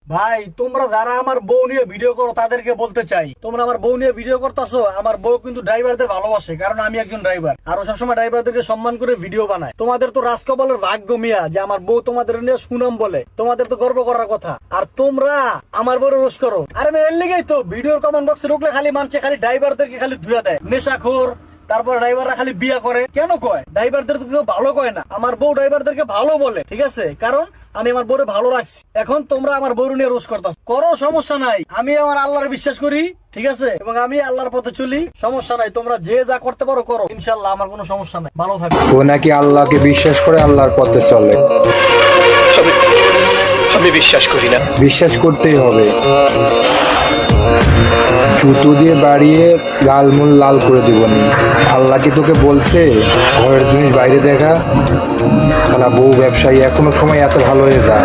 ভাই তোমরা যারা আমার বউ নিয়ে ভিডিও করো তাদেরকে বলতে চাই, তোমরা আমার বউ নিয়ে ভিডিও করতেছো। আমার বউ কিন্তু ড্রাইভারদের ভালোবাসে, কারণ আমি একজন ড্রাইভার, আর ও সবসময় ড্রাইভারদেরকে সম্মান করে ভিডিও বানায়। তোমাদের তো রাজকপালের ভাগ্য মিয়া যে আমার বউ তোমাদের নিয়ে সুনাম বলে, তোমাদের তো গর্ব করার কথা। আর তোমরা আমার বউ রোজ করো। আরে আমি এর লিগেই তো ভিডিওর কমেন্ট বক্সে ঢুকলে খালি মানছে খালি ড্রাইভারদেরকে খালি ধুয়া দেয়, নেশাখোর। তারপর ড্রাইভাররা খালি বিয়া করে, কেন কয়? ড্রাইভারদের তো কেউ ভালো কয় না, আমার বউ ড্রাইভারদেরকে ভালো বলে, ঠিক আছে? কারণ আমি আমার বউরে ভালো রাখছি। এখন তোমরা আমার বউ নিয়ে রোজ করতে করো, সমস্যা নাই। আমি আমার আল্লাহর বিশ্বাস করি, ঠিক আছে, এবং আমি আল্লাহর পথে চলি, সমস্যা নাই। তোমরা যে যা করতে পারো করো, ইনশাল্লাহ আমার কোনো সমস্যা নাই। ভালো থাকো। ও নাকি আল্লাহকে বিশ্বাস করে আল্লাহর পথে চলে। আমি বিশ্বাস করি না। বিশ্বাস করতেই হবে। জুতো দিয়ে বাড়িয়ে লাল মূল লাল করে দিবনি। আল্লাহ কি তোকে বলছে ঘরের জিনিস বাইরে দেখা? শালা বউ ব্যবসায়ী, এখনো সময় আছে, ভালো হয়ে যা।